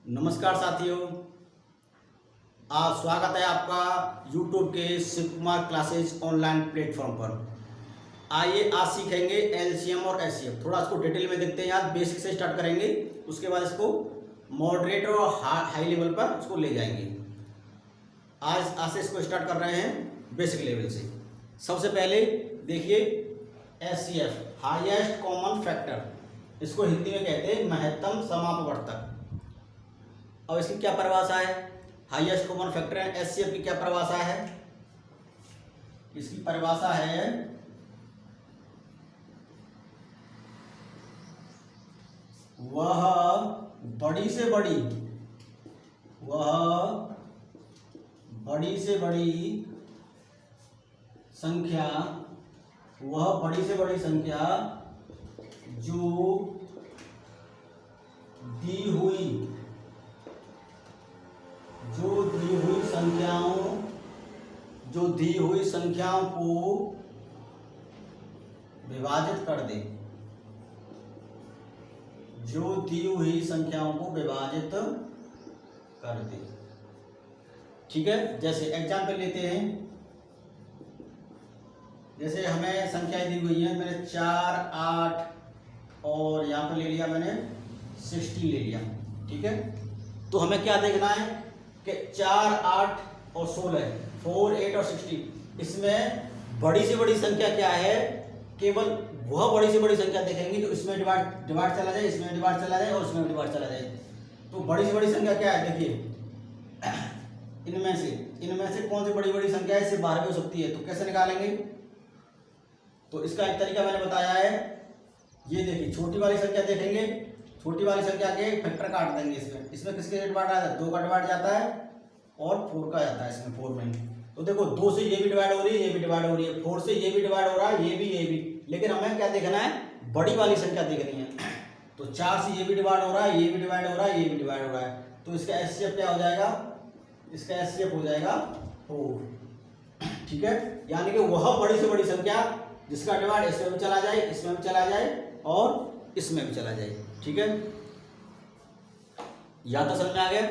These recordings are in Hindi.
नमस्कार साथियों, आज स्वागत है आपका YouTube के Shiv Kumar classes online platform पर। आइए आज सीखेंगे एलसीएम और एचसीएफ। थोड़ा इसको डिटेल में देखते हैं। आज बेसिक से स्टार्ट करेंगे, उसके बाद इसको मॉडरेट और हाई लेवल पर इसको ले जाएंगे। आज से इसको स्टार्ट कर रहे हैं बेसिक लेवल से। सबसे पहले देखिए एचसीएफ, हाईएस्ट कॉमन फैक्टर, इसको हिंदी में कहते हैं महत्तम समापवर्तक। अब इसकी क्या परिभाषा है? हाईएस्ट कॉमन फैक्टर है। एचसीएफ की क्या परिभाषा है? इसकी परिभाषा है वह बड़ी से बड़ी संख्या, जो दी हुई संख्याओं को विभाजित कर दे, ठीक है। जैसे एग्जाम्पल लेते हैं, जैसे हमें संख्याएं दी हुई हैं, मैंने 4, 8 और यहाँ पर ले लिया मैंने 16 ले लिया, ठीक है। तो हमें क्या देखना है कि 4, 8 और 16, 4, 8 और 16, इसमें बड़ी से बड़ी संख्या क्या है? केवल वह बड़ी से बड़ी संख्या देखेंगे जो इसमें डिवाइड चला जाए, इसमें डिवाइड चला जाए और इसमें डिवाइड चला जाए। तो बड़ी से बड़ी संख्या क्या है? देखिए इनमें से कौन सी बड़ी संख्या है? इससे बाहर भी हो सकती है, तो कैसे निकालेंगे? तो इसका एक तरीका मैंने बताया है। ये देखिए, छोटी वाली संख्या देखेंगे, छोटी वाली संख्या के फैक्टर काट देंगे। इसमें किसके डिवाइड आता है? 2 का डिवाइड जाता है और 4 का जाता है इसमें, 4 में। तो देखो 2 से ये भी डिवाइड हो रही है, ये भी डिवाइड हो रही है, 4 से ये भी डिवाइड हो रहा है, ये भी। लेकिन हमें क्या देखना है? बड़ी वाली संख्या देखनी है। तो 4 से ये भी डिवाइड हो रहा है, ये भी डिवाइड हो रहा है, ये भी डिवाइड हो रहा है। तो इसका एचसीएफ क्या हो जाएगा? इसका एचसीएफ हो जाएगा 4, ठीक है। यानी कि वह बड़ी से बड़ी संख्या जिसका डिवाइड इसमें भी चला जाए, इसमें भी चला जाए और इसमें भी चला जाए, ठीक है। या तो समझ में आ गया?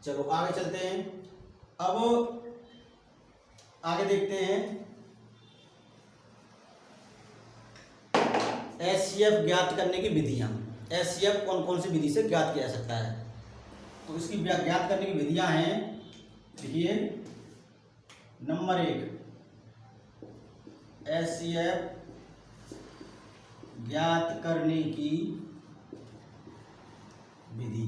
चलो आगे चलते हैं। अब आगे देखते हैं एचसीएफ ज्ञात करने की विधियां। एचसीएफ कौन कौन सी विधि से ज्ञात किया जा सकता है? तो इसकी ज्ञात करने की विधियां हैं, देखिए। नंबर 1, एचसीएफ ज्ञात करने की विधि।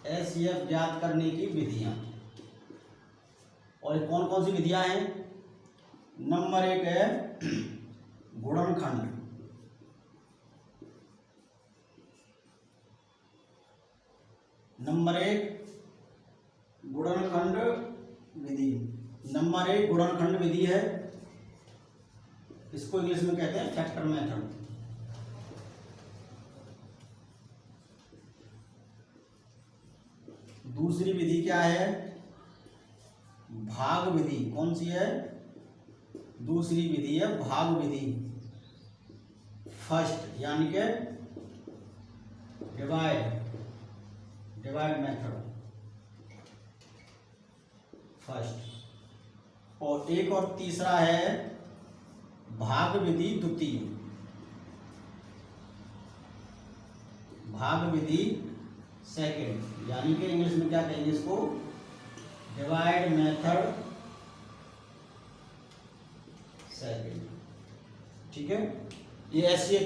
एचसीएफ ज्ञात करने की विधियां, और कौन कौन सी विधियां हैं? नंबर 1 है गुणनखंड। नंबर 1 गुणनखंड विधि। नंबर 1 गुणनखंड विधि है। इसको इंग्लिश में कहते हैं फैक्टर मेथड। दूसरी विधि क्या है? भाग विधि। कौन सी है? दूसरी विधि है भाग विधि। फर्स्ट यानी कि डिवाइड मेथड फर्स्ट। और एक और तीसरा है भाग विधि द्वितीय। भाग विधि सेकेंड, यानी कि इंग्लिश में क्या कहेंगे इसको? डिवाइड मेथड सेकेंड, ठीक है। ये ऐसे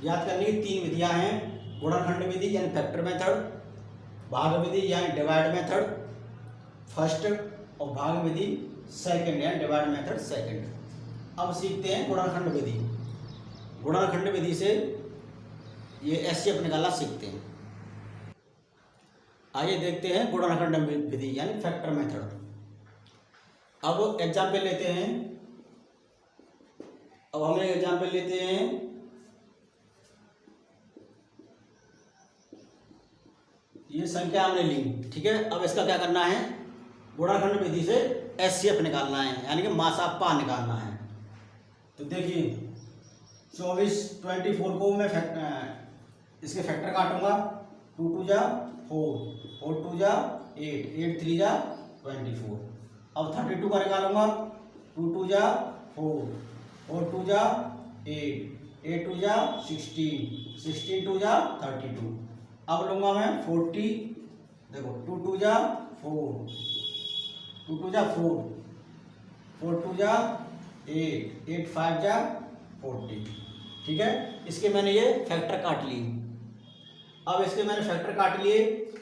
याद करने की 3 विधियां हैं। गुणनखंड विधि यानी फैक्टर मेथड, भाग विधि यानी डिवाइड मेथड फर्स्ट, और भाग विधि सेकेंड यानी डिवाइड मेथड सेकेंड। अब सीखते हैं गुणनखंड विधि। गुणनखंड विधि से ये एचसीएफ निकालना सीखते हैं। आइए देखते हैं गुणनखंड विधि यानी फैक्टर मेथड। अब एग्जाम्पल लेते हैं। अब हम एक एग्जाम्पल लेते हैं। ये संख्या हमने ली, ठीक है। अब इसका क्या करना है? गुणनखंड विधि से एचसीएफ निकालना है, यानी कि मासापा निकालना है। तो देखिए 24 24 को मैं इसके फैक्टर काटूंगा, 2 2 जा 4, 4 2 जा 8, 8 3 जा 24। अब 32 का निकालूंगा, 2 2 जा 4, 4 2 जा 8, 8 2 जा 16, 16 2 जा 32। अब लूंगा मैं 40, देखो 2 2 जा 4, 2 2 जा 4, 4 2 जा 8, 8 5 जा 40। ठीक है, इसके मैंने ये फैक्टर काट लिए। अब इसके मैंने फैक्टर काट लिए।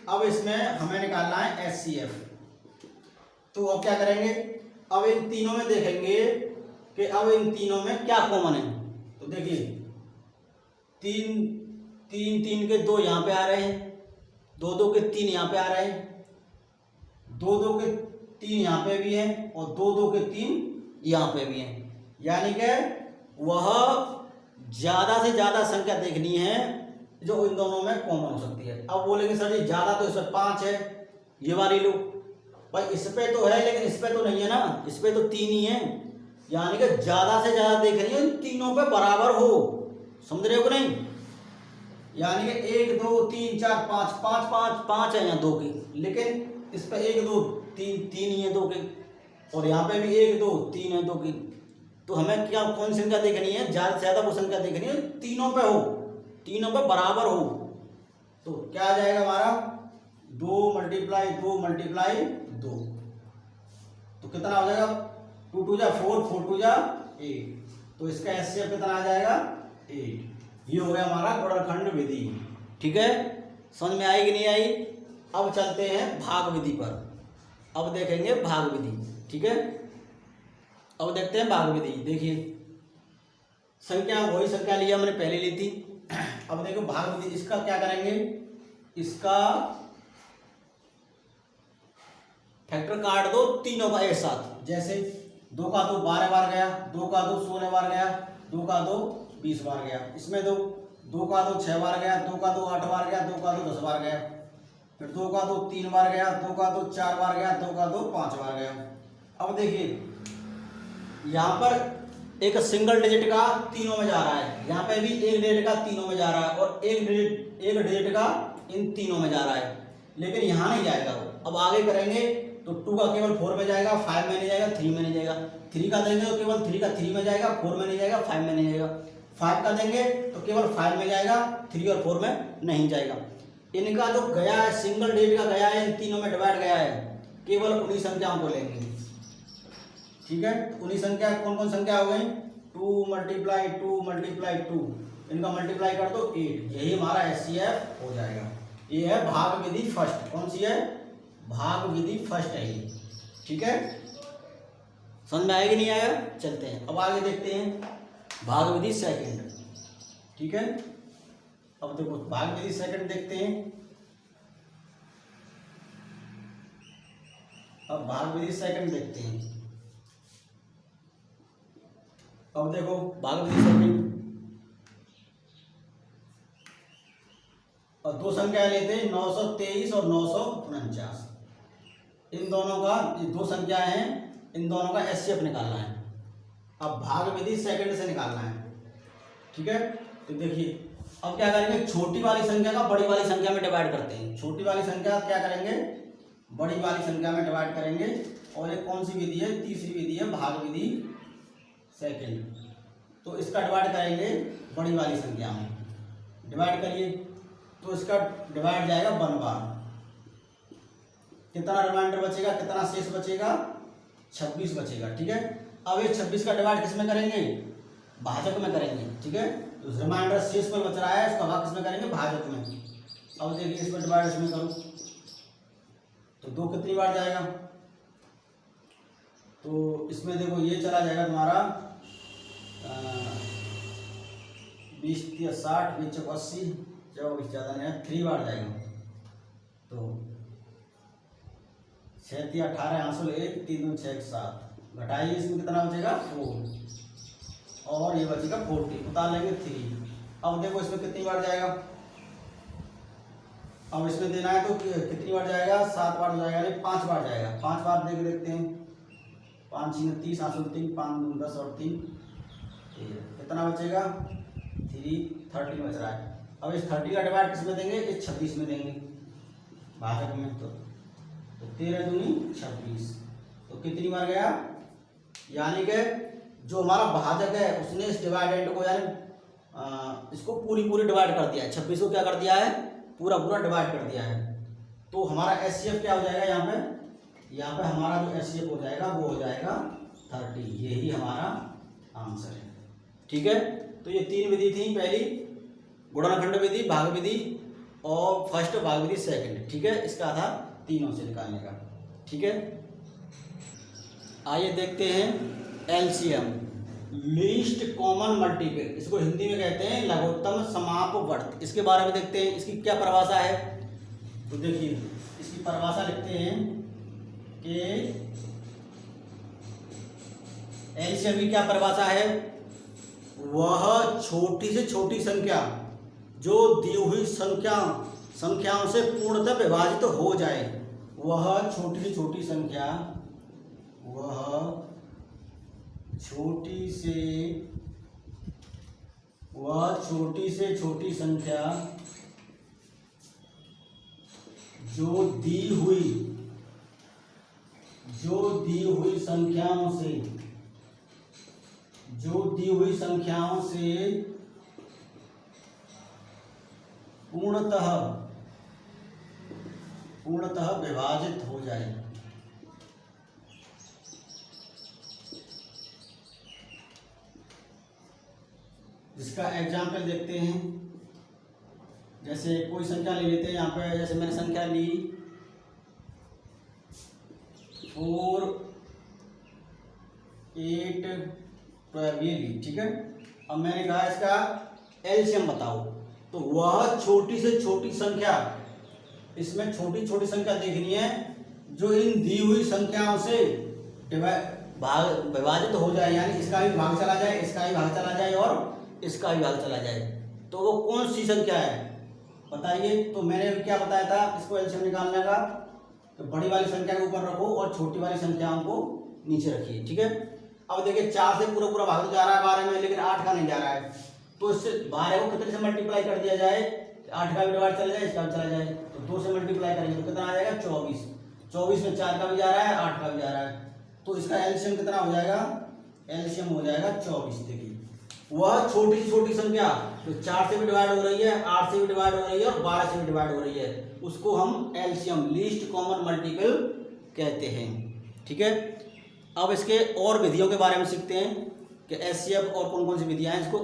अब इसमें हमें निकालना है HCF। तो अब क्या करेंगे, अब इन तीनों में देखेंगे कि अब इन तीनों में क्या कॉमन है। तो देखिए 3 3 3 के 2 यहाँ पे आ रहे हैं, 2 2 के 3 यहाँ पे आ रहे हैं, 2 2 के 3 यहाँ पे भी हैं और 2 2 के 3 यहाँ पे भी हैं। यानी कि वह ज़्यादा से ज़्यादा संख्या देखनी है जो इन दोनों में कॉमन हो सकती है। अब बोलेंगे सर जी ज़्यादा तो इसमें 5 है, ये वाली लो भाई, इस पे तो है लेकिन इस पे तो नहीं है ना, इस पे तो 3 ही है। यानी कि ज़्यादा से ज़्यादा देख रही है इन तीनों पे बराबर हो, समझ रहे हो कि नहीं। यानी कि 1 2 3 4 5 5 5 5 है यहाँ 2 की, लेकिन इस पे 1 2 3 3 ही है 2 के, और यहाँ पे भी 1 2 3 है 2 की। तो हमें क्या कौन सी संख्या देखनी है, ज़्यादा से ज़्यादा वो संख्या देखनी है तीनों पे हो, तीनों पे बराबर हो। तो क्या आ जाएगा हमारा 2 × 2 तो कितना हो जाएगा, 2 2 जा 4, 4 2 जा 8। तो इसका HCF कितना आ जाएगा 8। ये हो गया हमारा गुणनखंड विधि। ठीक है, समझ में आई कि नहीं आई। अब चलते हैं भाग विधि पर, अब देखेंगे भाग विधि। ठीक है, अब देखते हैं भाग विधि। देखिए संख्या वही संख्या लिया हमने पहले ली थी। अब देखो भाग विधि, इसका क्या करेंगे, इसका फैक्टर काट दो तीनों का एक साथ। जैसे 2 का 2 12 बार गया, 2 का 2 16 बार गया, 2 का 2 20 बार गया। इसमें 2 का 2 6 बार गया, 2 का 2 8 बार गया, 2 का 2 10 बार गया, फिर 2 का 2 3 बार गया, 2 का 2 4 बार गया, 2 का 2 5 बार गया। अब देखिए यहाँ पर एक सिंगल डिजिट का तीनों में जा रहा है, यहाँ पे भी एक डिजिट का तीनों में जा रहा है, और एक डिजिट का इन तीनों में जा रहा है, लेकिन यहाँ नहीं जाएगा वो। अब आगे करेंगे तो 2 का केवल 4 में जाएगा, 5 में नहीं जाएगा, 3 में नहीं जाएगा। 3 का देंगे तो केवल 3 का 3 में जाएगा, 4 में नहीं जाएगा, 5 में नहीं जाएगा। 5 का देंगे तो केवल 5 में जाएगा, 3 और 4 में नहीं जाएगा। इनका जो गया है सिंगल डिजिट का गया है, इन तीनों में डिवाइड गया है, केवल उन्हीं संख्याओं को लेंगे। ठीक है, तो उन्हीं संख्या कौन कौन संख्या हो गई, 2 × 2 इनका मल्टीप्लाई कर दो 8, यही हमारा HCF हो जाएगा। ये है भाग विधि फर्स्ट। कौन सी है, भाग विधि फर्स्ट है ये। ठीक है, समझ में आएगा नहीं आया। चलते हैं अब आगे देखते हैं भाग विधि सेकंड। ठीक है, अब देखो भाग विधि सेकंड देखते हैं। अब भाग विधि सेकंड देखते हैं। अब देखो भाग विधि सेकंड, और 2 संख्या लेते हैं 923 और 949। इन दोनों का, ये 2 संख्या हैं, इन दोनों का HCF निकालना है। अब भाग विधि सेकंड से निकालना है। ठीक है, तो देखिए अब क्या करेंगे, छोटी वाली संख्या का बड़ी वाली संख्या में डिवाइड करते हैं। छोटी वाली संख्या क्या करेंगे, बड़ी वाली संख्या में डिवाइड करेंगे। और एक कौन सी विधि है, तीसरी विधि है भाग विधि सेकंड। तो इसका डिवाइड करेंगे बड़ी वाली संख्या में, डिवाइड करिए तो इसका डिवाइड जाएगा 1 बार। कितना रिमाइंडर बचेगा, कितना शेष बचेगा, 26 बचेगा। ठीक है, अब ये 26 का डिवाइड किस में करेंगे, भाजक में करेंगे। ठीक है, तो रिमाइंडर शेष पर बच रहा है, इसका भाग किस में करेंगे, भाजक में। अब देखिए इसमें डिवाइड इसमें करूँ तो 2 कितनी बार जाएगा, तो इसमें देखो ये चला जाएगा तुम्हारा 20 × 60 20 × 80 24 ज़्यादा नहीं है, 3 बार जाएगा। तो 6 × 18 आंसर 1 3 2 6 7 घटाइए, इसमें कितना बचेगा 4, और ये बचेगा 40, उतार लेंगे 3। अब देखो इसमें कितनी बार जाएगा, अब इसमें देना है तो कितनी बार जाएगा, 7 बार जाएगा, नहीं 5 बार जाएगा। 5 बार देख देखते हैं, 5 × 30 आंसर 3 5 2 10 और 3 कितना बचेगा 3 13 बच रहा है। अब इस 30 का डिवाइड किस में देंगे, इस 26 में देंगे भाजक में। तो 13 दूनी 26, तो कितनी बार गया, यानी कि जो हमारा भाजक है उसने इस डिवाइडेंड को यानी इसको पूरी डिवाइड कर दिया है, 26 को क्या कर दिया है, पूरा डिवाइड कर दिया है। तो हमारा एचसीएफ क्या हो जाएगा, यहाँ पे हमारा जो एचसीएफ हो जाएगा वो हो जाएगा 30। यही हमारा आंसर है। ठीक है, तो ये 3 विधि थी, पहली गुणनखंड विधि, भाग विधि और फर्स्ट भाग विधि सेकंड। ठीक है, इसका था तीनों से निकालने का। ठीक है, आइए देखते हैं एलसीएम, लीस्ट कॉमन मल्टीपल, इसको हिंदी में कहते हैं लघुत्तम समापवर्त। इसके बारे में देखते हैं, इसकी क्या परिभाषा है। तो देखिए इसकी परिभाषा लिखते हैं कि एलसीएम की क्या परिभाषा है, वह छोटी से छोटी संख्या जो दी हुई संख्याओं से पूर्णतः विभाजित हो जाए। वह छोटी से छोटी संख्या, छोटी से छोटी संख्या जो दी हुई संख्याओं से पूर्णतः विभाजित हो जाए। जिसका एग्जाम्पल देखते हैं, जैसे कोई संख्या ले लेते हैं यहाँ पे, जैसे मैंने संख्या ली 4, 8, 12 ये ली। ठीक है, अब मैंने कहा इसका एलसीएम बताओ। तो वह छोटी से छोटी संख्या, इसमें छोटी संख्या देखनी है जो इन दी हुई संख्याओं से विभाजित हो जाए, यानी इसका भी भाग चला जाए, इसका भी भाग चला जाए और इसका भी भाग चला जाए। तो वो कौन सी संख्या है बताइए। तो मैंने क्या बताया था इसको एलसीएम निकालने का, तो बड़ी वाली संख्या के ऊपर रखो और छोटी वाली संख्याओं को नीचे रखिए। ठीक है, अब देखिए 4 से पूरा भाग जा रहा है 12 में, लेकिन 8 का नहीं जा रहा है। तो इससे 12 को कितने से मल्टीप्लाई कर दिया जाए, 8 का भी डिवाइड चला जाए, इसका भी चला जाए, तो 2 से मल्टीप्लाई करेंगे तो कितना आ जाएगा 24। 24 में 4 का भी जा रहा है, 8 का भी जा रहा है, तो इसका एलसीएम कितना हो जाएगा, एलसीएम हो जाएगा 24। देखिए वह छोटी से छोटी संख्या जो 4 से भी डिवाइड हो रही है, 8 से भी डिवाइड हो रही है और 12 से भी डिवाइड हो रही है, उसको हम एलसीएम लीस्ट कॉमन मल्टीपल कहते हैं। ठीक है, अब इसके और विधियों के बारे में सीखते हैं कि एचसीएफ और कौन कौन सी विधियां हैं, इसको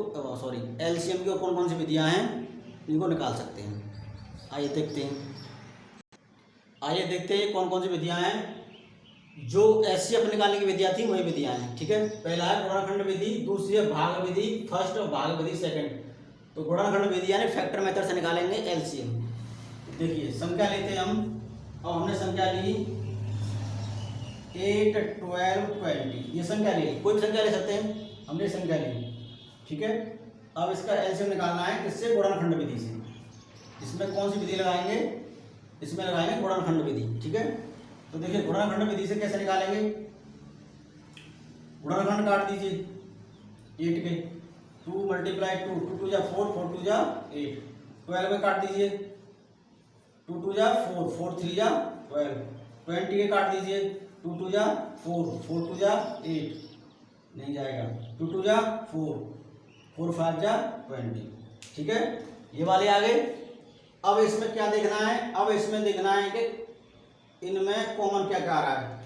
एलसीएम की और कौन कौन सी विधियां हैं इनको निकाल सकते हैं। आइए देखते हैं कौन कौन सी विधियां हैं। जो एचसीएफ निकालने की विधियां थी वही विधियां हैं। ठीक है, पहला है गुणनखंड विधि, दूसरी है भाग विधि, फर्स्ट और भाग विधि सेकंड। तो गुणनखंड विधि यानी फैक्टर मेथड से निकालेंगे एलसीएम। देखिए संख्या लेते हैं हम, अब हमने संख्या ली 8, 12, 20, ये संख्या ली, कोई भी संख्या ले सकते हैं, हमने संख्या ली। ठीक है, अब इसका एलसीएम निकालना है किससे, गुणनखंड विधि से। इसमें कौन सी विधि लगाएंगे, इसमें लगाएंगे गुणनखंड विधि। ठीक है, तो देखिए गुणनखंड विधि से कैसे निकालेंगे, गुणनखंड काट दीजिए 8 के, 2 × 2, 2 2 जा 4, 4 2 जा 8, 12 में काट दीजिए, 2 2 जा 4, 4 3 जा 12, 20 के काट दीजिए, 2 2 जा 4, 4 2 जा 8, नहीं जाएगा, 2 2 जा 4, 4 5 जा 20। ठीक है, ये वाले आ गए। अब इसमें क्या देखना है, अब इसमें देखना है कि इनमें कॉमन क्या क्या आ रहा है।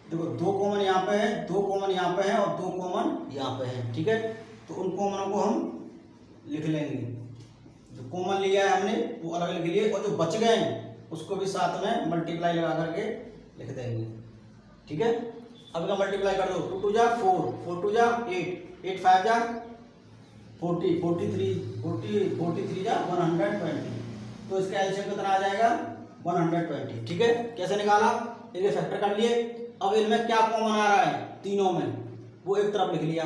देखो 2 कॉमन यहाँ पे है, 2 कॉमन यहाँ पे है और 2 कॉमन यहाँ पे है। ठीक है, तो उन कॉमनों को हम लिख लेंगे, जो कॉमन लिया है हमने वो अलग लिख लिए, और जो बच गए हैं उसको भी साथ में मल्टीप्लाई लगा करके लिख देंगे। ठीक है, अब इनका मल्टीप्लाई कर दो, 2 2 जा 4, 4 2 जा 8, 8 5 जा 40, 43 जा 120। तो इसका एलसीएम कितना आ जाएगा, 120। ठीक है, कैसे निकाला, इनके फैक्टर कर लिए। अब इनमें क्या कॉमन आ रहा है, तीनों में, वो एक तरफ लिख लिया,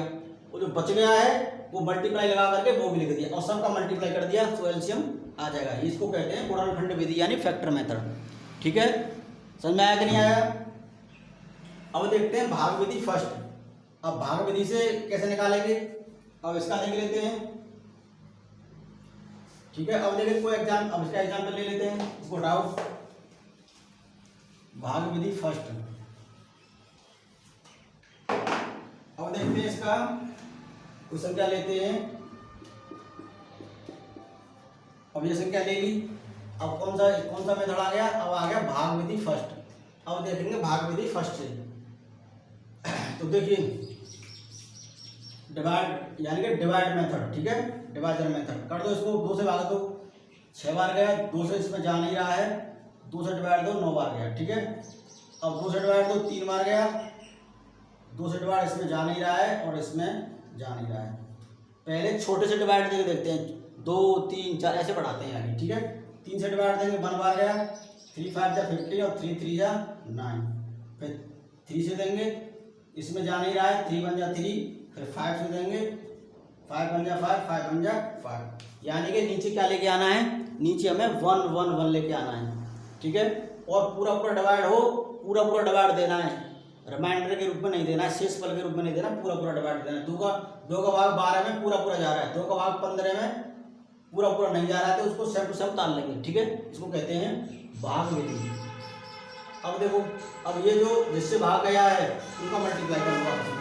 वो जो बच गया है वो मल्टीप्लाई लगा करके वो भी लिख दिया और सबका मल्टीप्लाई कर दिया, तो एलसीएम आ जाएगा। इसको कहते हैं गुणनखंड विधि यानी फैक्टर मेथड। ठीक है, समझ में आया कि नहीं आया। अब देखते हैं भाग विधि फर्स्ट। अब भाग विधि से कैसे निकालेंगे, अब इसका देख लेते हैं। ठीक है। अब देखिए कोई एग्जाम, अब इसका एग्जाम्पल ले लेते हैं, इसको हटाओ। भाग विधि फर्स्ट। अब देखते हैं इसका कोई संख्या लेते हैं। अब ये संख्या ले ली। अब कौन सा मेथड आ गया, अब आ गया भाग विधि फर्स्ट। अब देखेंगे भाग विधि फर्स्ट से। तो देखिए डिवाइड यानी कि डिवाइड मेथड, ठीक है, डिवाइजर मेथड कर दो। इसको 2 से भाग दो, 6 बार गया। 2 से इसमें जा नहीं रहा है, 2 से डिवाइड दो 9 बार गया, ठीक है। अब 2 से डिवाइड दो 3 बार गया, 2 से डिवाइड इसमें जा नहीं रहा है और इसमें जा नहीं रहा है। पहले छोटे से डिवाइड देके देखते हैं, 2 3 4 ऐसे बढ़ाते हैं आगे, ठीक है। 3 से डिवाइड देंगे 1 बार गया, 3 5 जा 50 और 3 3 जा 9। फिर 3 से देंगे, इसमें जा नहीं रहा है, 3 1 जा 3। फिर 5 से देंगे, 5 1 जा 5, 5 1 जा 5। यानी कि नीचे क्या लेके आना है, नीचे हमें 1 1 1 लेके आना है, ठीक है। और पूरा पूरा डिवाइड हो, पूरा पूरा डिवाइड देना है, रिमाइंडर के रूप में नहीं देना है, शेषफल के रूप में नहीं देना, पूरा पूरा डिवाइड देना है। 2 का भाग 12 में पूरा पूरा जा रहा है, 2 का भाग 15 में पूरा पूरा नहीं जा रहा है, तो उसको सेम टू सेम ताल लेंगे, ठीक है। इसको कहते हैं भाग विधि। अब देखो, अब ये जो जिससे भाग गया है उनका मल्टीप्लाई करूँगा।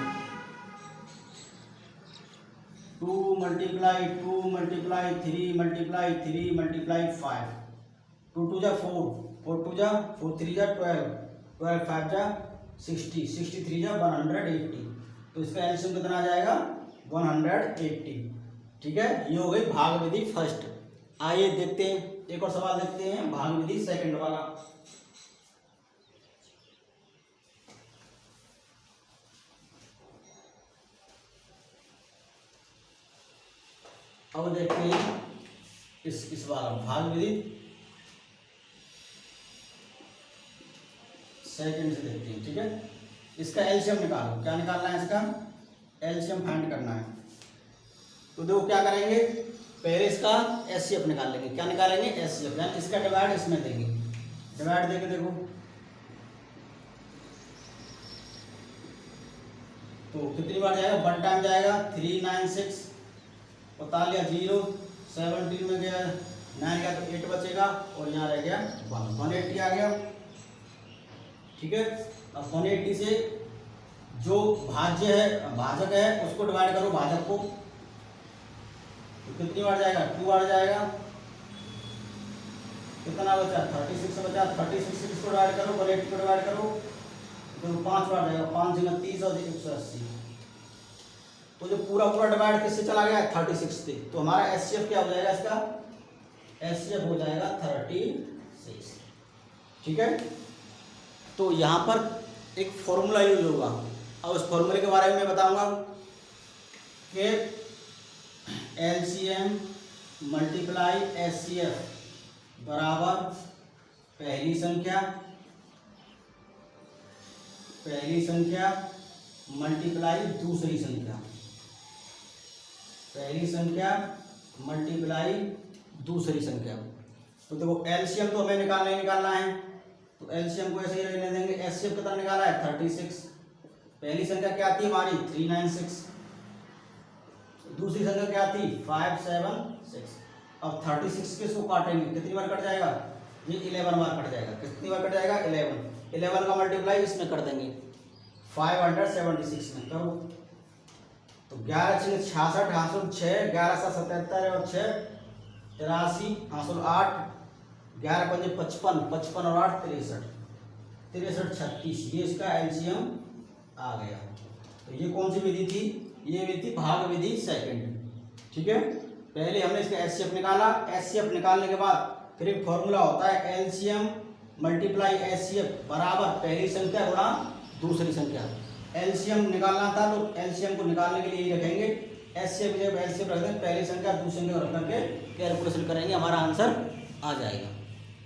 2 मल्टीप्लाई 2 मल्टीप्लाई 3 मल्टीप्लाई 3 मल्टीप्लाई 5। 2 2 जा 4, 4 2 जा 4 3 जा 12, 12 5 जा 60, 63 जा 180। तो इसका एलसीएम कितना आ जाएगा, 180, ठीक है। ये हो गई भाग विधि फर्स्ट। आइए देखते हैं, एक और सवाल देखते हैं, भाग विधि सेकंड वाला। अब देखते हैं इस वाला भाग विधि सेकंड से देखते हैं, ठीक है। इसका एलसीएम निकालो। क्या निकालना है, इसका एलसीएम फाइंड करना है। तो देखो क्या करेंगे, पहले इसका एचसीएफ निकाल लेंगे। क्या निकालेंगे, एचसीएफ, यानी इसका डिवाइड इसमें देंगे। डिवाइड देंगे, देखो तो कितनी बार जाएगा, 1 टाइम जाएगा। 3 9 6 उतार लिया 0, 17 में गया 9 का तो 8 बचेगा और यहाँ रह गया 180 आ गया, ठीक है। अब 180 से जो भाज्य है, भाजक है, उसको डिवाइड करो भाजक को। तो कितनी बार जाएगा, 2 बार जाएगा। कितना बचा, 36 बचा। 36 से इसको डिवाइड करो, 180 को डिवाइड करो तो 5 बार जाएगा। 5 जगह 30 और 180। तो जो पूरा पूरा डिवाइड किससे चला गया, 36 से। तो हमारा एचसीएफ क्या हो जाएगा, इसका एचसीएफ हो जाएगा 36, ठीक है। तो यहाँ पर एक फॉर्मूला यूज होगा। अब उस फॉर्मूले के बारे में मैं बताऊंगा कि एलसीएम मल्टीप्लाई एचसीएफ बराबर पहली संख्या मल्टीप्लाई दूसरी संख्या, पहली संख्या मल्टीप्लाई दूसरी संख्या। तो देखो एलसीएम तो हमें निकालना है, तो एलसीएम को ऐसे ही रहने देंगे। एचसीएफ कितना निकाला है, 36। पहली संख्या क्या थी हमारी, 396। दूसरी संख्या क्या थी, 576। अब 36 के इसको काटेंगे, कितनी बार कट जाएगा, ये 11 बार कट जाएगा। कितनी बार कट जाएगा, 11 का मल्टीप्लाई इसमें कर देंगे 576 में करो। तो 11 6 66 हासिल 6, 11 7 77 और 6 83 हासिल 8, 11 5 55, 55 और 8 63, 63 36। ये इसका एलसीएम आ गया। तो ये कौन सी विधि थी, ये विधि थी भाग विधि सेकंड, ठीक है। पहले हमने इसका एचसीएफ निकाला। एचसीएफ निकालने के बाद फिर एक फॉर्मूला होता है, एलसीएम मल्टीप्लाई एचसीएफ बराबर पहली संख्या गुणा दूसरी संख्या। एलसीएम निकालना था तो एलसीएम को निकालने के लिए यही रखेंगे, एचसीएफ जब एलसीएम रख दें, पहली संख्या दूसरी संख्या रख करके कैलकुलेशन करेंगे, हमारा आंसर आ जाएगा,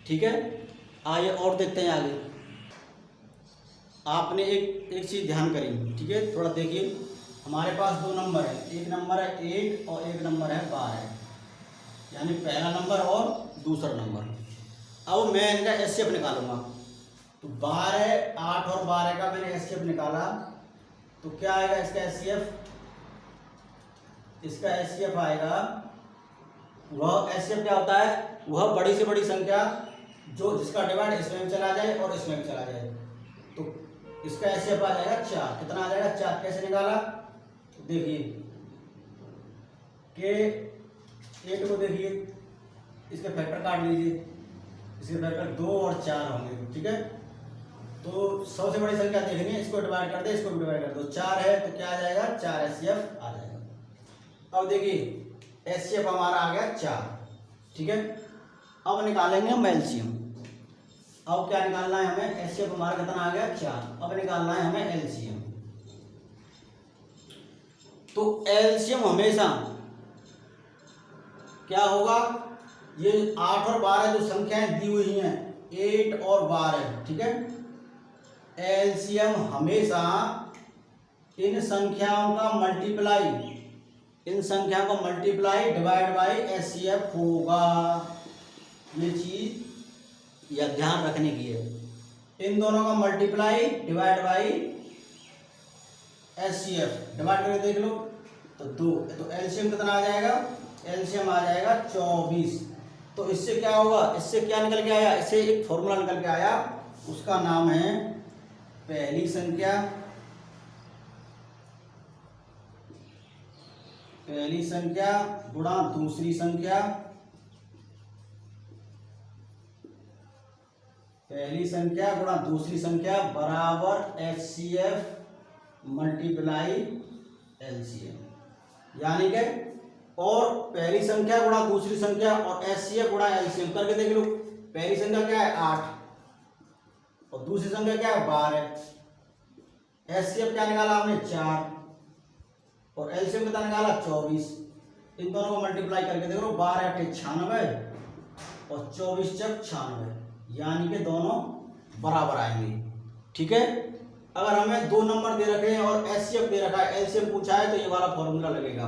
ठीक है। आइए और देखते हैं आगे। आपने एक चीज़ ध्यान करें, ठीक है, थोड़ा देखिए। हमारे पास 2 नंबर है, एक नंबर है 8 और एक नंबर है 12, यानी पहला नंबर और दूसरा नंबर। अब मैं इनका एचसीएफ निकालूंगा। तो 12 8 और 12 का मैंने एचसीएफ निकाला, तो क्या आएगा इसका एचसीएफ, इसका एचसीएफ आएगा वह एचसीएफ क्या होता है, वह बड़ी से बड़ी संख्या जो जिसका डिवाइड इसमें भी चला जाए और इसमें भी चला जाए। तो इसका एचसीएफ आ जाएगा 4। कितना आ जाएगा 4। कैसे निकाला, देखिए के 8 को देखिए, इसके फैक्टर काट लीजिए, इसके फैक्टर 2 और 4 होंगे, ठीक है। तो सबसे बड़ी संख्या देखनी है, इसको डिवाइड कर दे, इसको डिवाइड कर दो, 4 है तो क्या आ जाएगा 4 एचसीएफ आ जाएगा। अब देखिए एचसीएफ हमारा आ गया 4, ठीक है। अब निकालेंगे हम एलसीएम। अब क्या निकालना है हमें, एचसीएफ हमारा कितना आ गया 4। अब निकालना है हमें एलसीएम। तो एलसीएम हमेशा क्या होगा, ये 8 और 12 जो संख्याएं दी हुई हैं 8 और 12, ठीक है। एलसीएम हमेशा इन संख्याओं का मल्टीप्लाई, इन संख्या को मल्टीप्लाई डिवाइड बाय एचसीएफ होगा। ये चीज या ध्यान रखने की है, इन दोनों का multiply divide by HCF, divide करके देख लो तो 2, तो एलसीएम कितना आ जाएगा, एलसीएम आ जाएगा 24। तो इससे क्या होगा, इससे क्या निकल के आया, इससे एक फॉर्मूला निकल के आया, उसका नाम है पहली संख्या, पहली संख्या गुणा दूसरी संख्या, पहली संख्या गुणा दूसरी संख्या बराबर एचसीएफ मल्टीप्लाई एलसीएम। यानी कि और पहली संख्या गुणा दूसरी संख्या और एचसीएफ गुणा एलसीएम करके देख लो। पहली संख्या क्या है 8 और दूसरी संख्या क्या है 12। एचसीएफ क्या निकाला हमने 4 और एलसीएम कितना निकाला 24। इन दोनों को मल्टीप्लाई करके देख लो, 12 × 8 96 और 24 × 96, यानी कि दोनों बराबर आएंगे, ठीक है। अगर हमें 2 नंबर दे रखे हैं और एचसीएफ दे रखा है, एलसीएम पूछा है तो ये वाला फॉर्मूला लगेगा।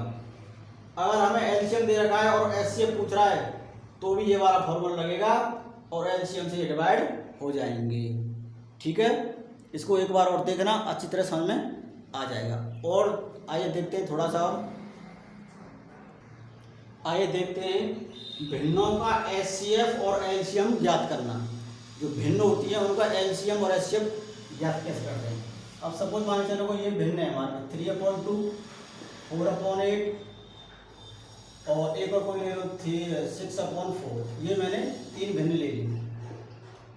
अगर हमें एलसीएम दे रखा है और एचसीएफ पूछ रहा है तो भी ये वाला फॉर्मूला लगेगा और एलसीएम से ये डिवाइड हो जाएंगे, ठीक है। इसको एक बार और देखना, अच्छी तरह समझ में आ जाएगा। और आइए देखते हैं थोड़ा सा और, आइए देखते हैं भिन्नों का एचसीएफ और एलसीएम ज्ञात करना। जो भिन्न होती है उनका एलसीएम और एचसीएफ ज्ञात कैसे करते हैं। अब सपोज मान चलो को ये भिन्न है हमारे 3/2, 4/8 और एक और कोई ले लो 6/4, ये मैंने 3 भिन्न ले ली।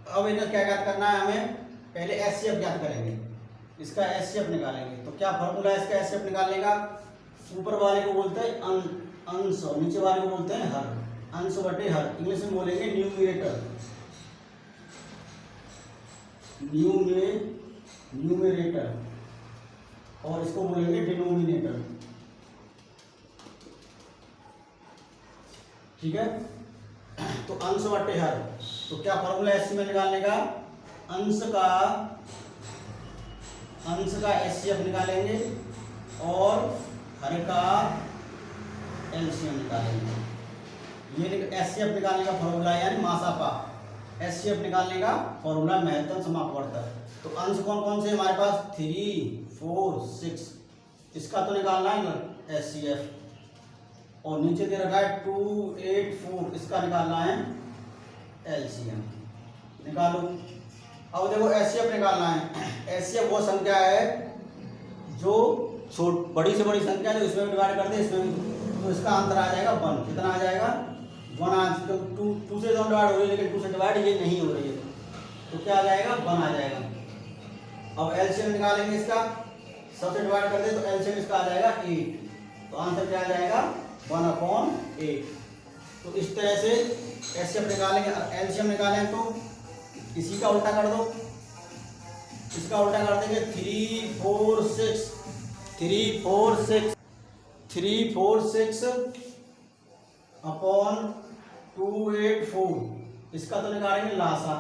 अब इन्हें क्या ज्ञात करना है, हमें पहले एचसीएफ ज्ञात करेंगे, इसका एचसीएफ निकालेंगे। तो क्या फॉर्मूला है इसका एचसीएफ निकालने का, ऊपर वाले को बोलते हैं अंश और नीचे वाले को बोलते हैं हर, अंश बटे हर, इंग्लिश में बोलेंगे न्यूमरेटर, न्यूमरेटर, और इसको बोलेंगे डिनोमिनेटर, ठीक है। तो अंश बटे हर, तो क्या फॉर्मूला है एचसीएफ निकालने का, अंश का एचसीएफ निकालेंगे और हर का एलसीएम निकालेंगे। ये एचसीएफ निकालने का फॉर्मूला है, यानी मासापा। एचसीएफ निकालने का फॉर्मूला महत्तम समापवर्तक। तो अंश कौन कौन से हमारे पास 3, 4, 6, इसका तो निकालना है एचसीएफ, और नीचे दे रखा है 2, 8, 4, इसका निकालना है एलसीएम। निकालो। अब देखो एचसीएफ निकालना है। एचसीएफ वो संख्या है जो बड़ी से बड़ी संख्या है, जो इसमें डिवाइड करते हैं इसमें, तो इसका आंसर आ जाएगा 1। कितना आ जाएगा 1 आंसर, तो 2 से डिवाइड हो रही है लेकिन 2 से डिवाइड ये नहीं हो रही है, तो क्या आ जाएगा 1 आ जाएगा। अब एलसीएम निकालेंगे इसका, सबसे डिवाइड कर दे तो एलसीएम इसका आ जाएगा 8, तो आंसर क्या आ जाएगा 1/8। तो इस तरह से एचसीएफ निकालेंगे। एलसीएम निकालें तो इसी का उल्टा कर दो, इसका उल्टा कर देंगे 3, 4, 6, 3, 4, 6 अपॉन 2, 8, 4, इसका तो निकालेंगे लासा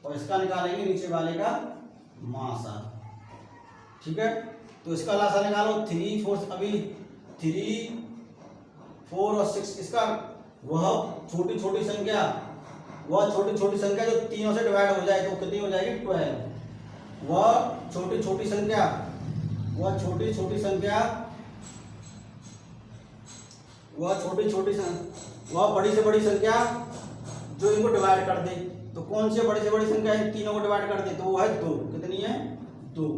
और इसका निकालेंगे नीचे वाले का मासा, ठीक है। तो इसका लासा निकालो 3, 4, अभी 3, 4 और 6, इसका वह छोटी छोटी संख्या जो तीनों से डिवाइड हो जाए तो कितनी हो जाएगी 12। वह छोटी छोटी संख्या वह बड़ी से बड़ी संख्या जो इनको डिवाइड कर दे। तो कौन सी बड़ी से बड़ी संख्या इन तीनों को डिवाइड कर दे? तो वो है 2। कितनी है? 2।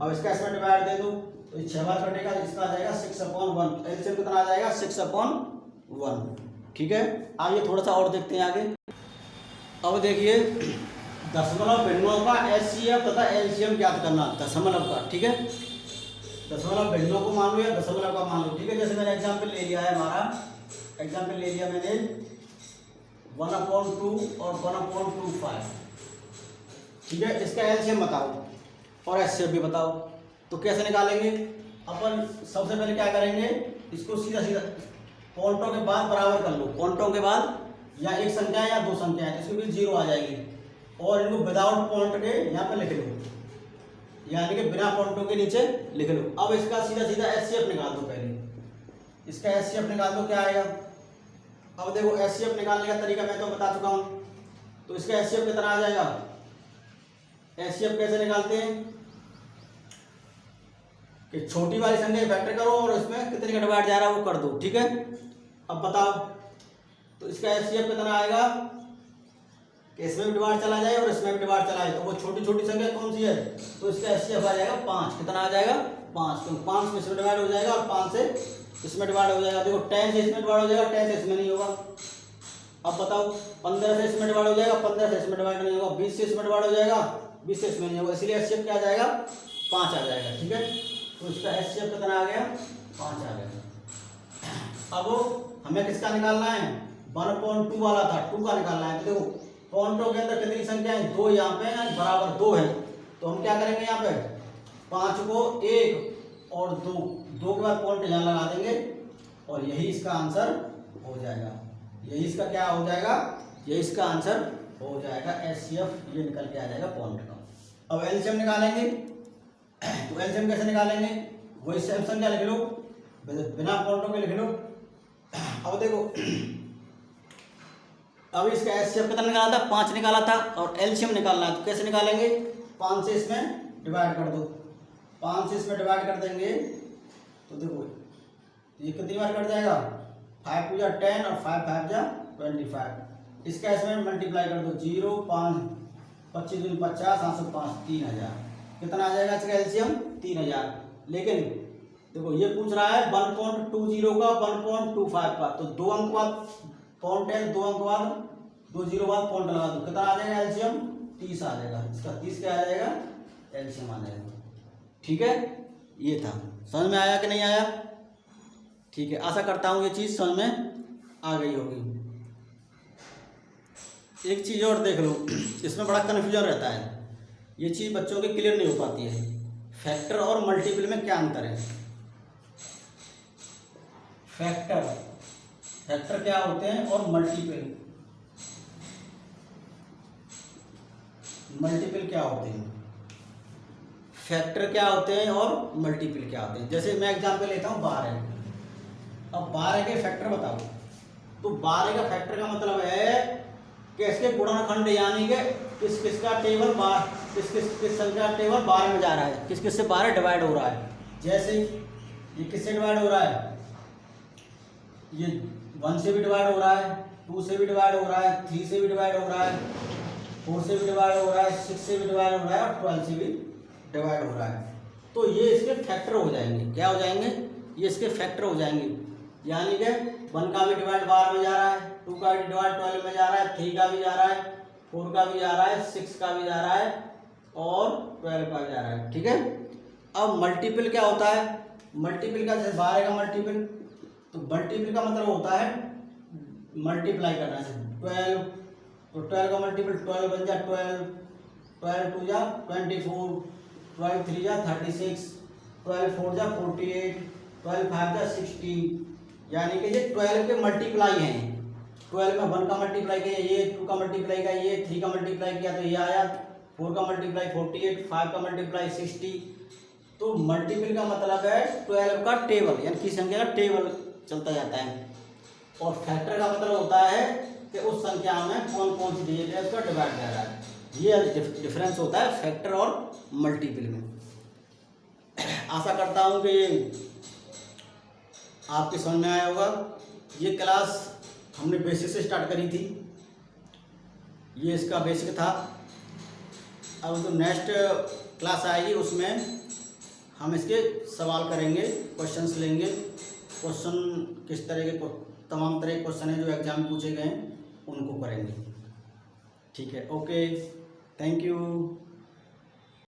अब इसका इसमें डिवाइड दे दो तो 6 बार कटेगा, इसका आ जाएगा 6/1। एलसीएम कितना आ जाएगा? 6/1। ठीक है, आइए थोड़ा सा और देखते हैं आगे। अब देखिए दशमलव भिन्नों का एचसीएफ तथा एलसीएम ज्ञात करना, दशमलव का। ठीक है, दशमलव भिन्नों को मान लो या दशमलव का मान लो। ठीक है, जैसे मैंने एग्जाम्पल ले लिया है, हमारा एग्जाम्पल ले लिया मैंने 1/2 और 1/25। ठीक है, इसका एलसीएम बताओ और एचसीएफ भी बताओ। तो कैसे निकालेंगे? अपन सबसे पहले क्या करेंगे, इसको सीधा सीधा पॉइंटों के बाद बराबर कर लो। पॉइंटों के बाद या एक संख्या है या दो संख्या है, इसके बीच 0 आ जाएगी और इनको विदाउट पॉइंट के यहाँ पे लिख लो, यानी कि बिना पॉइंटों के नीचे लिख लो। अब इसका सीधा सीधा एचसीएफ निकाल दो। पहले इसका एचसीएफ निकाल दो, क्या आएगा? अब देखो एचसीएफ निकालने का तरीका मैं तो बता चुका हूँ। तो इसका एचसीएफ कितना आ जाएगा? एचसीएफ कैसे निकालते हैं कि छोटी वाली संख्या फैक्टर करो और इसमें कितने का डिवाइड जा रहा है वो कर दो। ठीक है, अब बताओ तो इसका एचसीएफ कितना आएगा कि इसमें भी डिवाइड चला जाए और इसमें भी डिवाइड चला जाए। तो वो छोटी छोटी संख्या कौन सी है? तो इसका एचसीएफ आ जाएगा 5। कितना आ जाएगा? 5। तो 5 में इसमें डिवाइड हो जाएगा और 5 से इसमें डिवाइड हो जाएगा। देखो 10 से इसमें डिवाइड हो जाएगा, 10 से इसमें नहीं होगा। अब बताओ 15 से इसमें डिवाइड हो जाएगा, 15 से इसमें डिवाइड नहीं होगा। 20 से इसमें डिवाइड हो जाएगा, 20 से इसमें नहीं होगा। इसलिए एचसीएफ क्या आ जाएगा? 5 आ जाएगा। ठीक है, तो इसका एचसीएफ कितना आ गया? 5 आ गया। अब हमें किसका निकालना है? 1/2 वाला था, 2 का निकालना है। तो देखो पॉइंटों के अंदर कितनी संख्या है? 2 यहाँ पे बराबर 2 है। तो हम क्या करेंगे, यहाँ पे 5 को 1 और 2 के बाद पॉइंट यहाँ लगा देंगे और यही इसका आंसर हो जाएगा। यही इसका क्या हो जाएगा? यही इसका आंसर हो जाएगा। एचसीएफ ये निकल के आ जाएगा पॉइंट का। अब एलसीएम निकालेंगे। तो एलसीएम कैसे निकालेंगे? वही सेम संख्या लिख लो, बिना पॉइंटों के लिख लो। अब देखो अब इसका एचसीएफ कितना निकाला था? 5 निकाला था और एलसीएम निकालना है। तो कैसे निकालेंगे? 5 से इसमें डिवाइड कर दो। 5 से इसमें डिवाइड कर देंगे तो देखो ये कितनी बार कट जाएगा? 5 2 जा 10 और 5 5 जा 25। इसका इसमें मल्टीप्लाई कर दो। 0 5 25 दूनी 50 7 से 5 3000। कितना आ जाएगा इसका एलसीएम? 3000। लेकिन देखो ये पूछ रहा है 1.20 का 1.25 का, तो 2 अंक बाद पॉइंट है, 2 अंक बाद 2 0 बाद पॉइंट लगा दो। कितना आ जाएगा एलसीएम? 30 आ जाएगा। इसका 30 क्या आ जाएगा? एलसीएम आ जाएगा। ठीक है, ये था। समझ में आया कि नहीं आया? ठीक है, आशा करता हूँ ये चीज़ समझ में आ गई होगी। एक चीज़ और देख लो, इसमें बड़ा कन्फ्यूजन रहता है, ये चीज़ बच्चों के क्लियर नहीं हो पाती है। फैक्टर और मल्टीपल में क्या अंतर है? फैक्टर क्या होते हैं और मल्टीपल क्या होते हैं? फैक्टर क्या होते हैं और मल्टीपल क्या होते हैं? जैसे मैं एग्जांपल लेता हूँ 12। अब 12 के फैक्टर बताओ। तो 12 का फैक्टर का मतलब है कि इसके गुणनखंड, यानी कि किस का टेबल किस संख्या का टेबल 12 में जा रहा है, किस से 12 डिवाइड हो रहा है। जैसे ये किससे डिवाइड हो रहा है? ये 1 से भी डिवाइड हो रहा है, 2 से भी डिवाइड हो रहा है, 3 से भी डिवाइड हो रहा है, 4 से भी डिवाइड हो रहा है, 6 से भी डिवाइड हो रहा है और 12 से भी डिवाइड हो रहा है। तो ये इसके फैक्टर हो जाएंगे। क्या हो जाएंगे? ये इसके फैक्टर हो जाएंगे। यानी कि 1 का भी डिवाइड 12 में जा रहा है, 2 का भी डिवाइड 12 में जा रहा है, 3 का भी जा रहा है, 4 का भी जा रहा है, 6 का भी जा रहा है और 12 का भी जा रहा है। ठीक है, अब मल्टीपल क्या होता है? मल्टीपल का, जैसे 12 का मल्टीपल, तो मल्टीपल का मतलब होता है मल्टीप्लाई करना है। 12, तो 12 का मल्टीपल 12 बन जा 12, 12 2 जा 24, 12 3 जा 36, 12 4 जा 48, 12 5 जा 16। यानी कि ये 12 के मल्टीप्लाई हैं। 12 में 1 का मल्टीप्लाई किया ये, 2 का मल्टीप्लाई किया ये, 3 का मल्टीप्लाई किया तो ये आया, 4 का मल्टीप्लाई 48, 5 का मल्टीप्लाई 60। तो मल्टीपल का मतलब है 12 का टेबल, यानी कि संख्या का टेबल चलता जाता है। और फैक्टर का मतलब होता है कि उस संख्या में कौन कौन सी डिजिट है उसका डिवाइड कर रहा है। ये डिफरेंस होता है फैक्टर और मल्टीपल में। आशा करता हूँ कि ये आपके समझ में आया होगा। ये क्लास हमने बेसिक से स्टार्ट करी थी, ये इसका बेसिक था। अब जो नेक्स्ट क्लास आएगी उसमें हम इसके सवाल करेंगे, क्वेश्चंस लेंगे। क्वेश्चन किस तरह के, तमाम तरह के क्वेश्चन हैं जो एग्जाम में पूछे गए हैं उनको करेंगे। ठीक है, ओके, थैंक यू।